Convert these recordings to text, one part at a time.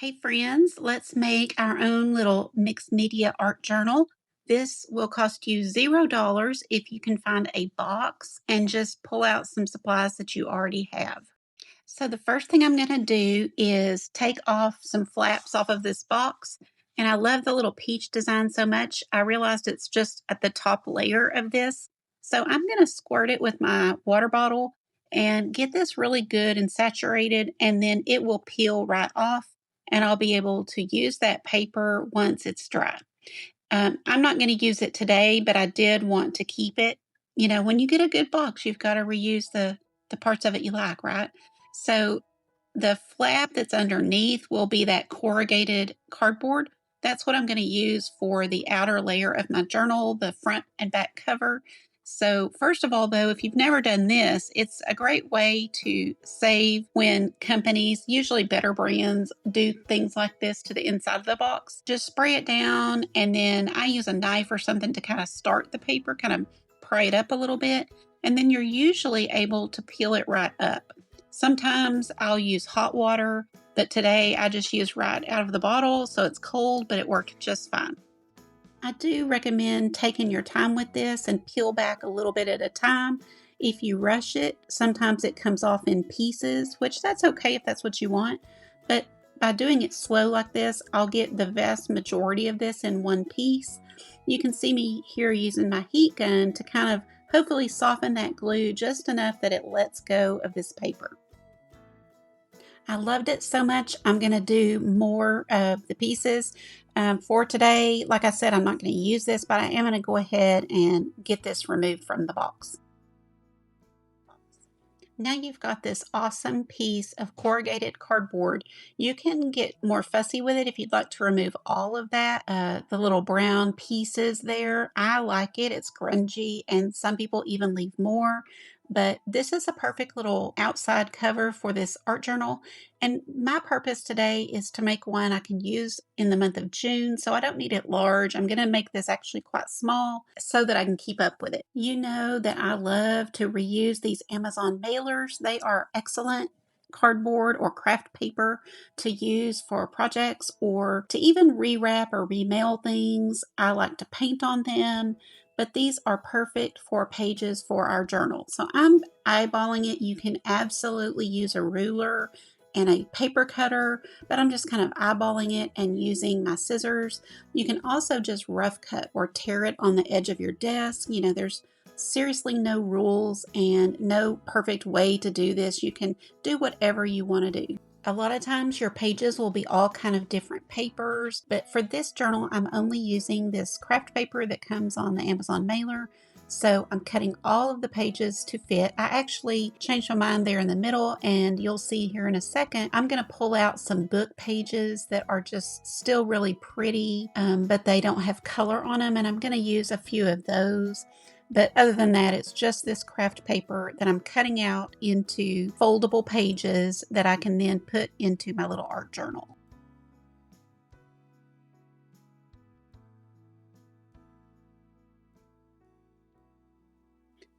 Hey friends, let's make our own little mixed media art journal. This will cost you $0 if you can find a box and just pull out some supplies that you already have. So the first thing I'm going to do is take off some flaps off of this box. And I love the little peach design so much. I realized it's just at the top layer of this. So I'm going to squirt it with my water bottle and get this really good and saturated, and then it will peel right off and I'll be able to use that paper once it's dry. I'm not going to use it today, but I did want to keep it. You know, when you get a good box, you've got to reuse the parts of it you like, right? So the flap that's underneath will be that corrugated cardboard. That's what I'm going to use for the outer layer of my journal, the front and back cover. So first of all, though, if you've never done this, it's a great way to save when companies, usually better brands, do things like this to the inside of the box. Just spray it down, and then I use a knife or something to kind of start the paper, kind of pry it up a little bit, and then you're usually able to peel it right up. Sometimes I'll use hot water, but today I just used right out of the bottle, so it's cold, but it worked just fine. I do recommend taking your time with this and peel back a little bit at a time. If you rush it, sometimes it comes off in pieces, which that's okay if that's what you want. But by doing it slow like this, I'll get the vast majority of this in one piece. You can see me here using my heat gun to kind of hopefully soften that glue just enough that it lets go of this paper. I loved it so much. I'm going to do more of the pieces for today. Like I said, I'm not going to use this, but I am going to go ahead and get this removed from the box. Now you've got this awesome piece of corrugated cardboard. You can get more fussy with it if you'd like to remove all of that, the little brown pieces there. I like it. It's grungy, and some people even leave more. But this is a perfect little outside cover for this art journal. And my purpose today is to make one I can use in the month of June. So I don't need it large. I'm going to make this actually quite small so that I can keep up with it. You know that I love to reuse these Amazon mailers. They are excellent cardboard or craft paper to use for projects or to even rewrap or remail things. I like to paint on them, but these are perfect for pages for our journal. So I'm eyeballing it. You can absolutely use a ruler and a paper cutter, but I'm just kind of eyeballing it and using my scissors. You can also just rough cut or tear it on the edge of your desk. You know, there's seriously no rules and no perfect way to do this. You can do whatever you want to do. A lot of times your pages will be all kind of different papers, but for this journal, I'm only using this craft paper that comes on the Amazon mailer. So I'm cutting all of the pages to fit. I actually changed my mind there in the middle, and you'll see here in a second, I'm going to pull out some book pages that are just still really pretty, but they don't have color on them, and I'm going to use a few of those. But other than that, it's just this craft paper that I'm cutting out into foldable pages that I can then put into my little art journal.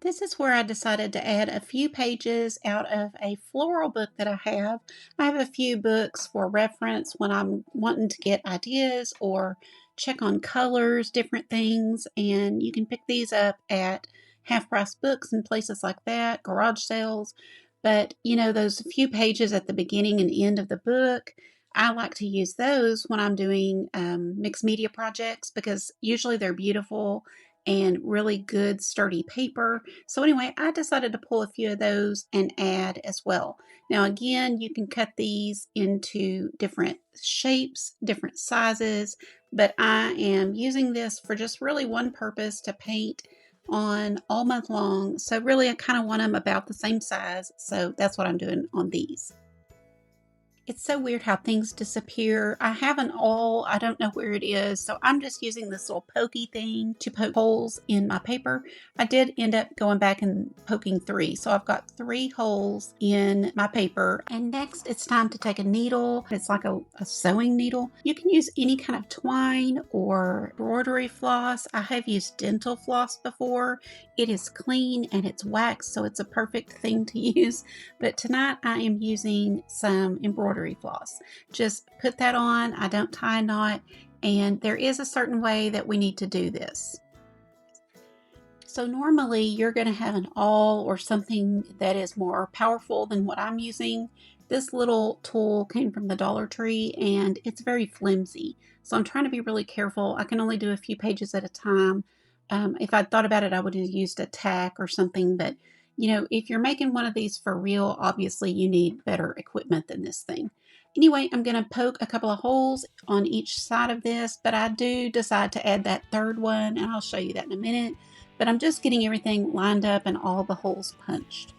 This is where I decided to add a few pages out of a floral book that I have. I have a few books for reference when I'm wanting to get ideas or check on colors, different things, and you can pick these up at half price books and places like that, garage sales. But you know, those few pages at the beginning and end of the book, I like to use those when I'm doing mixed media projects because usually they're beautiful and really good sturdy paper. So anyway, I decided to pull a few of those and add as well. Now again, you can cut these into different shapes, different sizes, but I am using this for just really one purpose, to paint on all month long. So really I kind of want them about the same size. So that's what I'm doing on these. It's so weird how things disappear. I have an awl, I don't know where it is, so I'm just using this little pokey thing to poke holes in my paper. I did end up going back and poking 3, so I've got 3 holes in my paper. And next it's time to take a needle. It's like a sewing needle. You can use any kind of twine or embroidery floss. I have used dental floss before. It is clean and it's waxed, so it's a perfect thing to use. But tonight I am using some embroidery embroidery floss. Just put that on. I don't tie a knot, and there is a certain way that we need to do this. So normally you're going to have an awl or something that is more powerful than what I'm using. This little tool came from the Dollar Tree and it's very flimsy. So I'm trying to be really careful. I can only do a few pages at a time. If I'd thought about it, I would have used a tack or something. But, if you're making one of these for real, obviously you need better equipment than this thing. Anyway, I'm going to poke a couple of holes on each side of this, but I do decide to add that third one, and I'll show you that in a minute. But I'm just getting everything lined up and all the holes punched.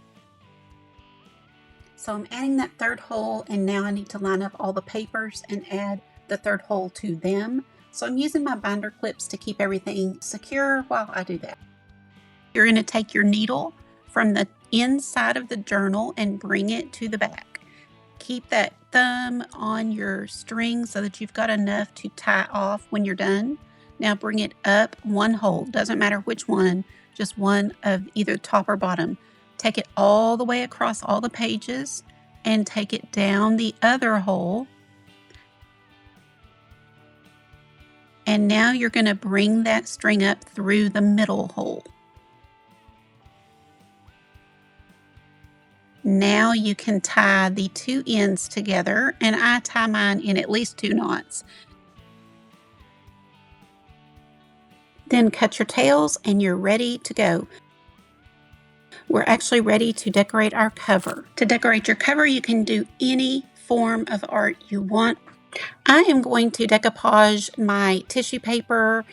So I'm adding that third hole, and now I need to line up all the papers and add the third hole to them. So I'm using my binder clips to keep everything secure while I do that. You're going to take your needle from the inside of the journal and bring it to the back. Keep that thumb on your string so that you've got enough to tie off when you're done. Now bring it up one hole, doesn't matter which one, just one of either top or bottom. Take it all the way across all the pages and take it down the other hole. And now you're going to bring that string up through the middle hole. Now you can tie the two ends together, and I tie mine in at least 2 knots. Then cut your tails and you're ready to go. We're actually ready to decorate our cover. To decorate your cover, you can do any form of art you want. I am going to decoupage my tissue paper,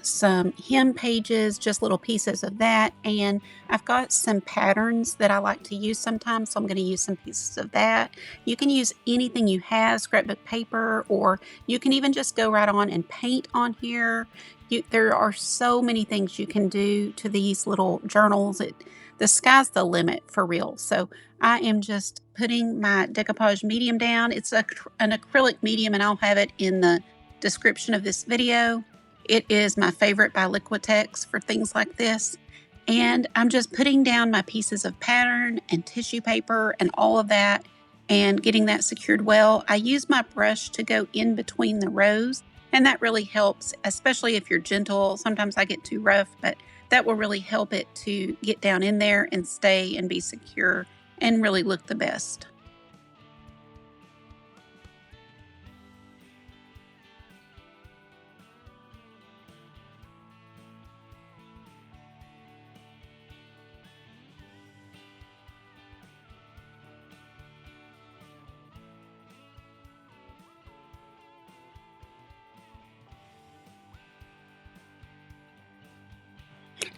some hem pages, just little pieces of that, and I've got some patterns that I like to use sometimes, so I'm going to use some pieces of that. You can use anything you have, scrapbook paper, or you can even just go right on and paint on here. There are so many things you can do to these little journals. The sky's the limit for real. So I am just putting my decoupage medium down. It's an acrylic medium, and I'll have it in the description of this video. It is my favorite by Liquitex for things like this. And I'm just putting down my pieces of pattern and tissue paper and all of that and getting that secured well. I use my brush to go in between the rows, and that really helps, especially if you're gentle. Sometimes I get too rough, but that will really help it to get down in there and stay and be secure and really look the best.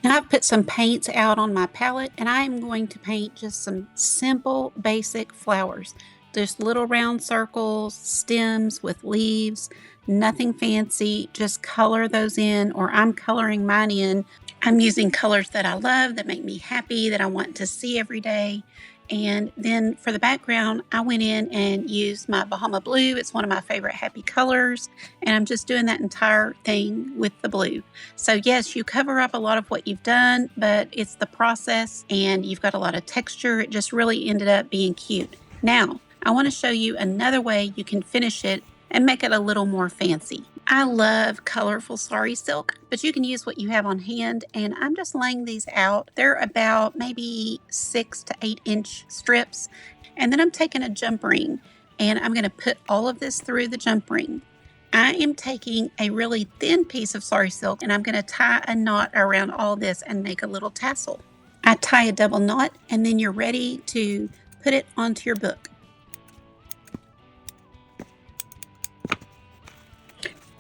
Now I've put some paints out on my palette, and I am going to paint just some simple basic flowers. Just little round circles, stems with leaves, nothing fancy. Just color those in, or I'm coloring mine in. I'm using colors that I love, that make me happy, that I want to see every day. And then for the background, I went in and used my Bahama Blue. It's one of my favorite happy colors. And I'm just doing that entire thing with the blue. So yes, you cover up a lot of what you've done, but it's the process and you've got a lot of texture. It just really ended up being cute. Now, I want to show you another way you can finish it and make it a little more fancy. I love colorful sari silk, but you can use what you have on hand, and I'm just laying these out. They're about maybe 6 to 8 inch strips, and then I'm taking a jump ring and I'm going to put all of this through the jump ring. I am taking a really thin piece of sari silk and I'm going to tie a knot around all this and make a little tassel. I tie a double knot, and then you're ready to put it onto your book.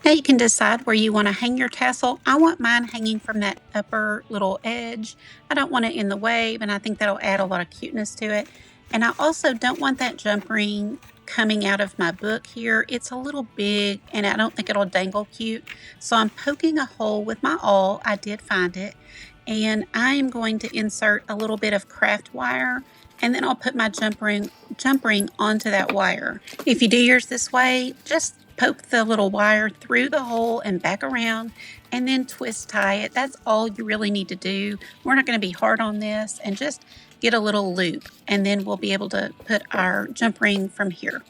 Now you can decide where you want to hang your tassel. I want mine hanging from that upper little edge. I don't want it in the way, and I think that'll add a lot of cuteness to it. And I also don't want that jump ring coming out of my book here. It's a little big, and I don't think it'll dangle cute. So I'm poking a hole with my awl. I did find it. And I am going to insert a little bit of craft wire, and then I'll put my jump ring onto that wire. If you do yours this way, just poke the little wire through the hole and back around, and then twist tie it. That's all you really need to do. We're not going to be hard on this, and just get a little loop, and then we'll be able to put our jump ring from here.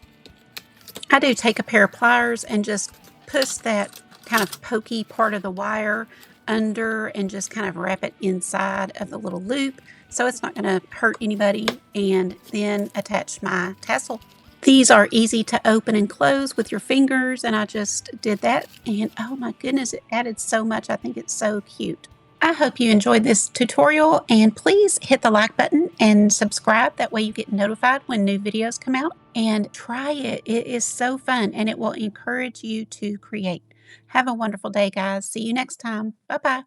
I do take a pair of pliers and just push that kind of pokey part of the wire under and just kind of wrap it inside of the little loop so it's not going to hurt anybody, and then attach my tassel. These are easy to open and close with your fingers, and I just did that, and oh my goodness, it added so much. I think it's so cute. I hope you enjoyed this tutorial, and please hit the like button and subscribe. That way you get notified when new videos come out, and try it. It is so fun and it will encourage you to create. Have a wonderful day, guys. See you next time. Bye-bye.